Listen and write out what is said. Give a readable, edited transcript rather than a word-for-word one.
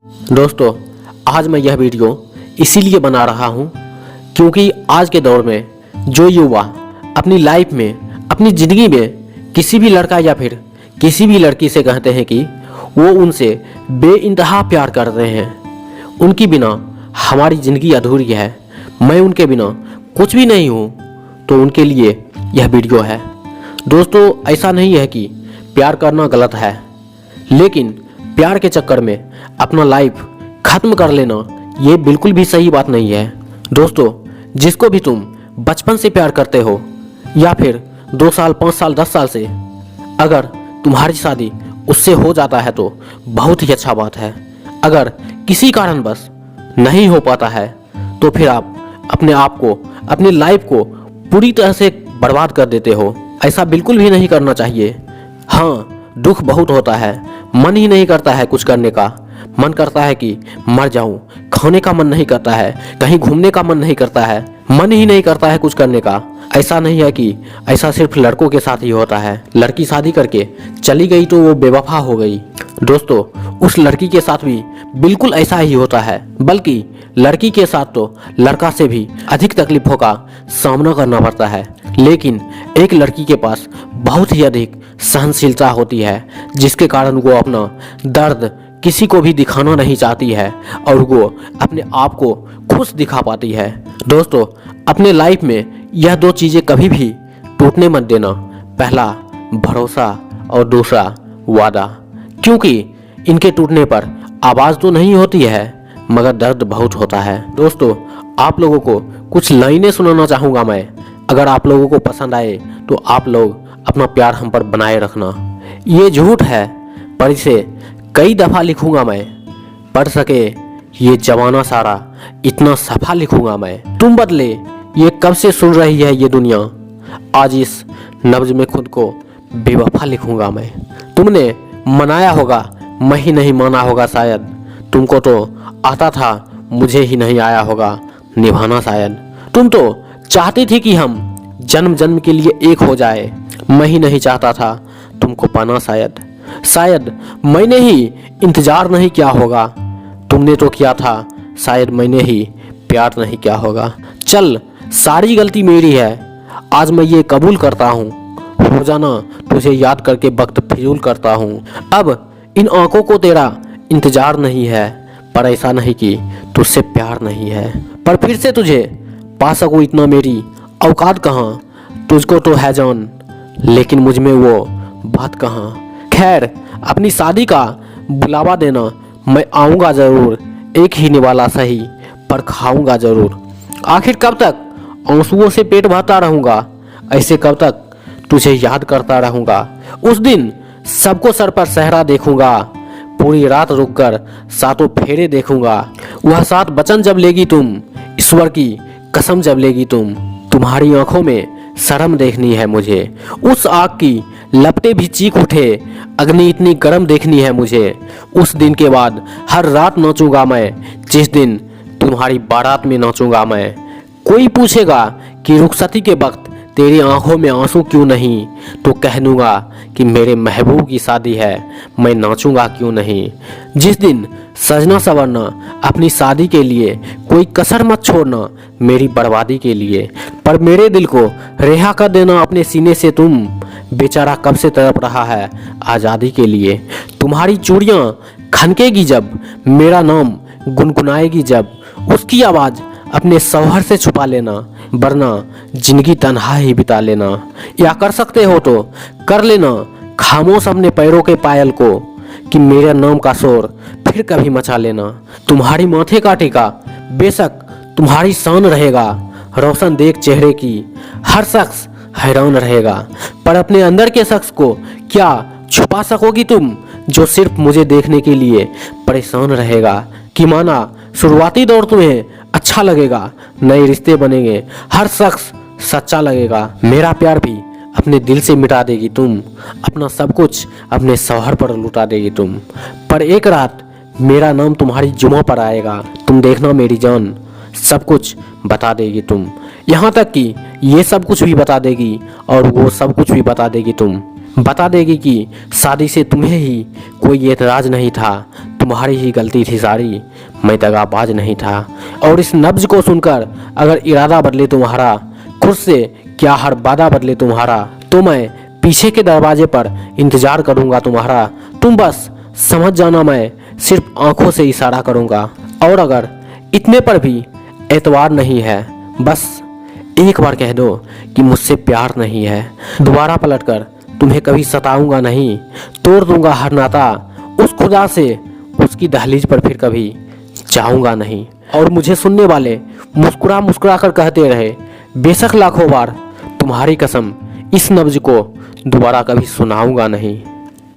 दोस्तों, आज मैं यह वीडियो इसीलिए बना रहा हूँ क्योंकि आज के दौर में जो युवा अपनी लाइफ में, अपनी ज़िंदगी में किसी भी लड़का या फिर किसी भी लड़की से कहते हैं कि वो उनसे बेइंतहा प्यार कर रहे हैं, उनकी बिना हमारी ज़िंदगी अधूरी है, मैं उनके बिना कुछ भी नहीं हूँ, तो उनके लिए यह वीडियो है। दोस्तों, ऐसा नहीं है कि प्यार करना गलत है, लेकिन प्यार के चक्कर में अपना लाइफ ख़त्म कर लेना ये बिल्कुल भी सही बात नहीं है। दोस्तों, जिसको भी तुम बचपन से प्यार करते हो या फिर 2 साल, 5 साल, 10 साल से, अगर तुम्हारी शादी उससे हो जाता है तो बहुत ही अच्छा बात है। अगर किसी कारणवश नहीं हो पाता है तो फिर आप अपने आप को, अपनी लाइफ को पूरी तरह से बर्बाद कर देते हो। ऐसा बिल्कुल भी नहीं करना चाहिए। हाँ, दुख बहुत होता है, मन ही नहीं करता है कुछ करने का, मन करता है कि मर जाऊं, खाने का मन नहीं करता है, कहीं घूमने का मन नहीं करता है, मन ही नहीं करता है कुछ करने का। ऐसा नहीं है कि ऐसा सिर्फ लड़कों के साथ ही होता है। लड़की शादी करके चली गई तो वो बेवफा हो गई। दोस्तों, उस लड़की के साथ भी बिल्कुल ऐसा ही होता है, बल्कि लड़की के साथ तो लड़का से भी अधिक तकलीफों का सामना करना पड़ता है। लेकिन एक लड़की के पास बहुत ही अधिक सहनशीलता होती है, जिसके कारण वो अपना दर्द किसी को भी दिखाना नहीं चाहती है और वो अपने आप को खुश दिखा पाती है। दोस्तों, अपने लाइफ में यह 2 चीज़ें कभी भी टूटने मत देना। पहला भरोसा और दूसरा वादा, क्योंकि इनके टूटने पर आवाज़ तो नहीं होती है मगर दर्द बहुत होता है। दोस्तों, आप लोगों को कुछ लाइनें सुनाना चाहूँगा मैं। अगर आप लोगों को पसंद आए तो आप लोग अपना प्यार हम पर बनाए रखना। ये झूठ है पर इसे कई दफ़ा लिखूंगा मैं, पढ़ सके ये जमाना सारा इतना सफा लिखूंगा मैं। तुम बदले ये कब से सुन रही है ये दुनिया, आज इस नब्ज में खुद को बेवफा लिखूंगा मैं। तुमने मनाया होगा, मैं ही नहीं माना होगा शायद, तुमको तो आता था, मुझे ही नहीं आया होगा निभाना शायद। तुम तो चाहती थी कि हम जन्म जन्म के लिए एक हो जाए, मैं ही नहीं चाहता था तुमको पाना शायद मैंने ही इंतजार नहीं किया होगा, तुमने तो किया था, शायद मैंने ही प्यार नहीं किया होगा। चल, सारी गलती मेरी है, आज मैं ये कबूल करता हूँ, हो जाना तुझे याद करके वक्त फिजूल करता हूँ। अब इन आंखों को तेरा इंतजार नहीं है, पर ऐसा नहीं कि तुझसे प्यार नहीं है, पर फिर से तुझे पा सकूँ इतना मेरी औकात कहाँ। तुझको तो है जान, लेकिन मुझ में वो बात कहाँ। खैर, अपनी शादी का बुलावा देना, मैं आऊँगा ज़रूर, एक ही निवाला सही पर खाऊँगा ज़रूर। आखिर कब तक आंसुओं से पेट भरता रहूँगा, ऐसे कब तक तुझे याद करता रहूँगा। उस दिन सबको सर पर सहरा देखूँगा, पूरी रात रुककर सातों फेरे देखूँगा। वह 7 वचन जब लेगी तुम, ईश्वर की कसम जब लेगी तुम, तुम्हारी आंखों में शर्म देखनी है मुझे। उस आग की लपटें भी चीख उठे, अग्नि इतनी गर्म देखनी है मुझे। उस दिन के बाद हर रात नाचूंगा मैं, जिस दिन तुम्हारी बारात में नाचूंगा मैं। कोई पूछेगा कि रुखसती के वक्त तेरी आंखों में आंसू क्यों नहीं, तो कह दूंगा कि मेरे महबूब की शादी है, मैं नाचूंगा क्यों नहीं। जिस दिन सजना संवरना अपनी शादी के लिए, कोई कसर मत छोड़ना मेरी बर्बादी के लिए, पर मेरे दिल को रिहा कर देना अपने सीने से तुम, बेचारा कब से तड़प रहा है आज़ादी के लिए। तुम्हारी चूड़ियाँ खनकेगी जब, मेरा नाम गुनगुनाएगी जब, उसकी आवाज़ अपने शौहर से छुपा लेना, वरना जिंदगी तन्हा ही बिता लेना। या कर सकते हो तो कर लेना खामोश अपने पैरों के पायल को, कि मेरे नाम का शोर फिर कभी मचा लेना। तुम्हारी माथे का टीका बेशक तुम्हारी शान रहेगा, रोशन देख चेहरे की हर शख्स हैरान रहेगा, पर अपने अंदर के शख्स को क्या छुपा सकोगी तुम, जो सिर्फ मुझे देखने के लिए परेशान रहेगा। कि माना शुरुआती दौर तुम्हें अच्छा लगेगा, नए रिश्ते बनेंगे, हर शख्स सच्चा लगेगा, मेरा प्यार भी अपने दिल से मिटा देगी तुम, अपना सब कुछ अपने शौहर पर लुटा देगी तुम, पर एक रात मेरा नाम तुम्हारी जुमा पर आएगा, तुम देखना मेरी जान, सब कुछ बता देगी तुम। यहाँ तक कि ये सब कुछ भी बता देगी और वो सब कुछ भी बता देगी तुम। बता देगी कि शादी से तुम्हें ही कोई एतराज़ नहीं था, तुम्हारी ही गलती थी सारी, मैं दगाबाज नहीं था। और इस नब्ज को सुनकर अगर इरादा बदले तुम्हारा, खुद से क्या हर वादा बदले तुम्हारा, तो मैं पीछे के दरवाजे पर इंतज़ार करूँगा तुम्हारा। तुम बस समझ जाना, मैं सिर्फ आंखों से इशारा करूँगा। और अगर इतने पर भी एतवार नहीं है, बस एक बार कह दो कि मुझसे प्यार नहीं है। दोबारा पलटकर तुम्हें कभी सताऊंगा नहीं, तोड़ दूंगा हर नाता उस खुदा से, उसकी दहलीज पर फिर कभी जाऊंगा नहीं। और मुझे सुनने वाले मुस्कुरा मुस्कुरा कर कहते रहे, बेशक लाखों बार तुम्हारी कसम, इस नब्ज को दोबारा कभी सुनाऊंगा नहीं।